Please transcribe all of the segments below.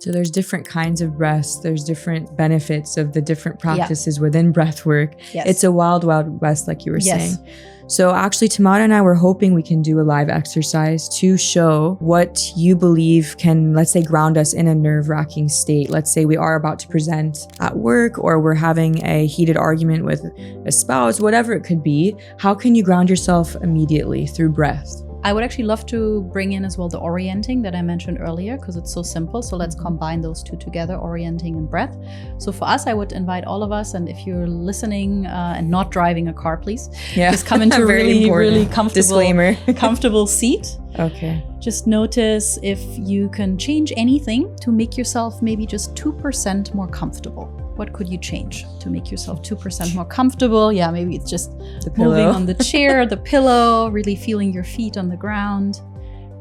So there's different kinds of breaths. There's different benefits of the different practices within breath work. Yes. It's a wild, wild west, like you were Yes. saying. So actually, Tamara and I were hoping we can do a live exercise to show what you believe can, let's say, ground us in a nerve-wracking state. Let's say we are about to present at work, or we're having a heated argument with a spouse, whatever it could be. How can you ground yourself immediately through breath? I would actually love to bring in as well the orienting that I mentioned earlier, because it's so simple. So let's combine those two together, orienting and breath. So for us, I would invite all of us, and if you're listening and not driving a car, please, just come into a really comfortable seat. Okay. Just notice if you can change anything to make yourself maybe just 2% more comfortable. What could you change to make yourself 2% more comfortable? Yeah, maybe it's just moving on the chair, the pillow, really feeling your feet on the ground.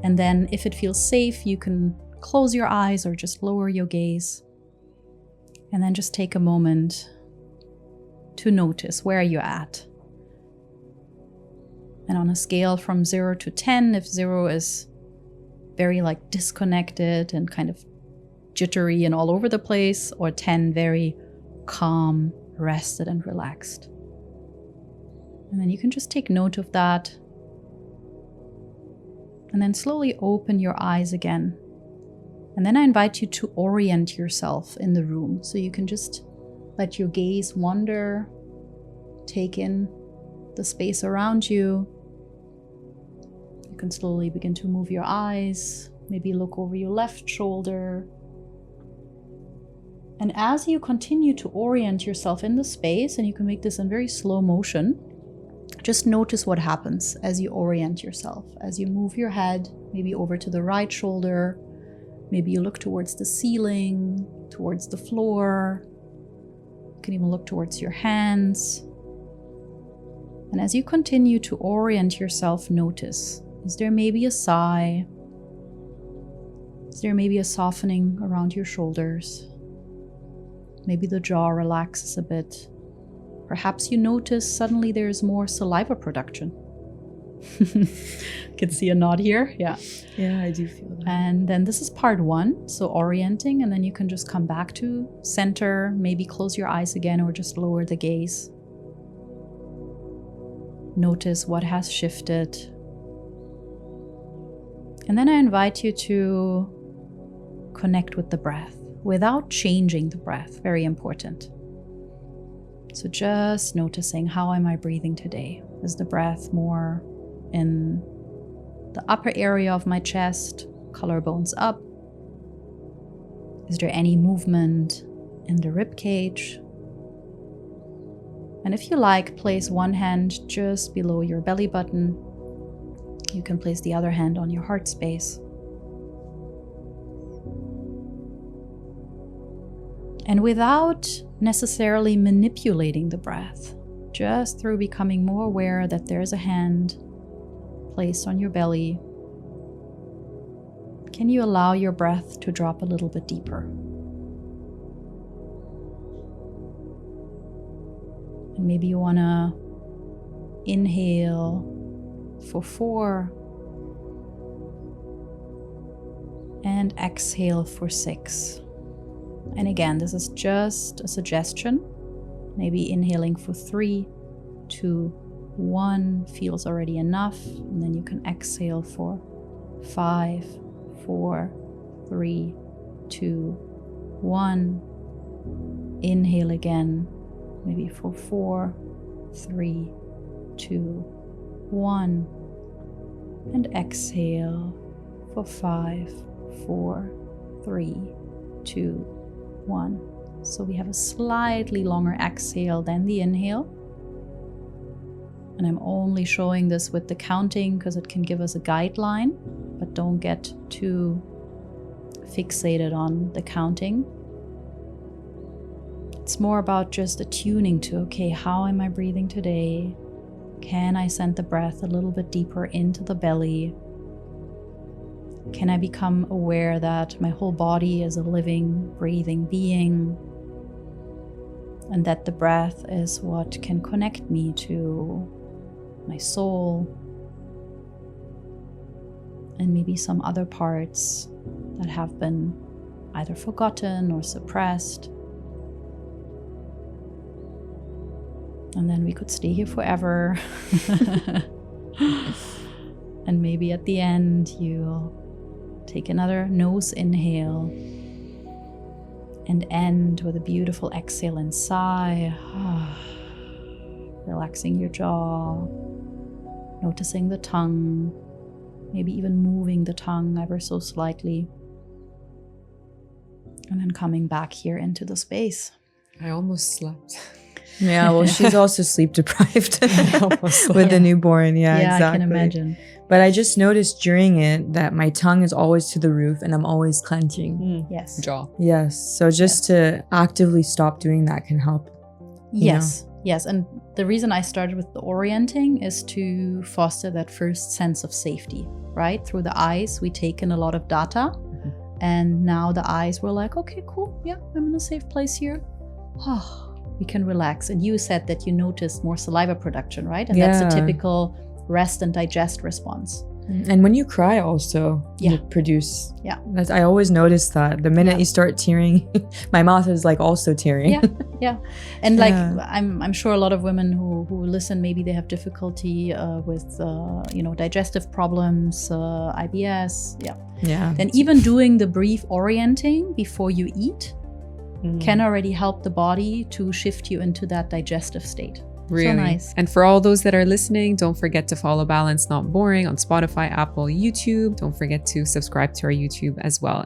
And then if it feels safe, you can close your eyes or just lower your gaze. And then just take a moment to notice where you're at. And on a scale from 0 to 10, if 0 is very like disconnected and kind of jittery and all over the place, or 10 very calm, rested and relaxed. And then you can just take note of that. And then slowly open your eyes again. And then I invite you to orient yourself in the room. So you can just let your gaze wander, take in the space around you. You can slowly begin to move your eyes, maybe look over your left shoulder. And as you continue to orient yourself in the space, and you can make this in very slow motion, just notice what happens as you orient yourself. As you move your head, maybe over to the right shoulder, maybe you look towards the ceiling, towards the floor. You can even look towards your hands. And as you continue to orient yourself, notice, is there maybe a sigh? Is there maybe a softening around your shoulders? Maybe the jaw relaxes a bit. Perhaps you notice suddenly there's more saliva production. Can see a nod here. Yeah. Yeah, I do feel that. And then this is part 1. So orienting, and then you can just come back to center, maybe close your eyes again or just lower the gaze. Notice what has shifted. And then I invite you to connect with the breath without changing the breath. Very important. So just noticing, how am I breathing today? Is the breath more in the upper area of my chest, collarbones up? Is there any movement in the rib cage? And if you like, place one hand just below your belly button. You can place the other hand on your heart space. And without necessarily manipulating the breath, just through becoming more aware that there's a hand placed on your belly, can you allow your breath to drop a little bit deeper? And maybe you want to inhale for 4 and exhale for 6. And again, this is just a suggestion. Maybe inhaling for 3, 2, 1 feels already enough. And then you can exhale for 5, 4, 3, 2, 1. Inhale again, maybe for 4, 3, 2, 1. And exhale for 5, 4, 3, 2, 1. So we have a slightly longer exhale than the inhale. And I'm only showing this with the counting because it can give us a guideline, but don't get too fixated on the counting. It's more about just attuning to, okay, how am I breathing today? Can I send the breath a little bit deeper into the belly? Can I become aware that my whole body is a living, breathing being, and that the breath is what can connect me to my soul and maybe some other parts that have been either forgotten or suppressed. And then we could stay here forever. And maybe at the end, you'll take another nose inhale and end with a beautiful exhale and sigh. Relaxing your jaw, noticing the tongue, maybe even moving the tongue ever so slightly. And then coming back here into the space. I almost slept. Yeah, well, she's also sleep deprived with the newborn. Yeah, exactly. I can imagine. But I just noticed during it that my tongue is always to the roof and I'm always clenching. Yes. Jaw. Yes. So just to actively stop doing that can help. Yes. Yes. And the reason I started with the orienting is to foster that first sense of safety, right? Through the eyes, we take in a lot of data. And now the eyes were like, okay, cool. Yeah, I'm in a safe place here. We can relax. And you said that you noticed more saliva production, right? And that's a typical rest and digest response. And when you cry also, you produce. Yeah. I always notice that. The minute you start tearing, my mouth is like also tearing. Yeah. And like, I'm sure a lot of women who listen, maybe they have difficulty with, digestive problems, IBS. Yeah. Then even doing the brief orienting before you eat can already help the body to shift you into that digestive state. Really? So nice. And for all those that are listening, don't forget to follow Balance Not Boring on Spotify, Apple, YouTube. Don't forget to subscribe to our YouTube as well.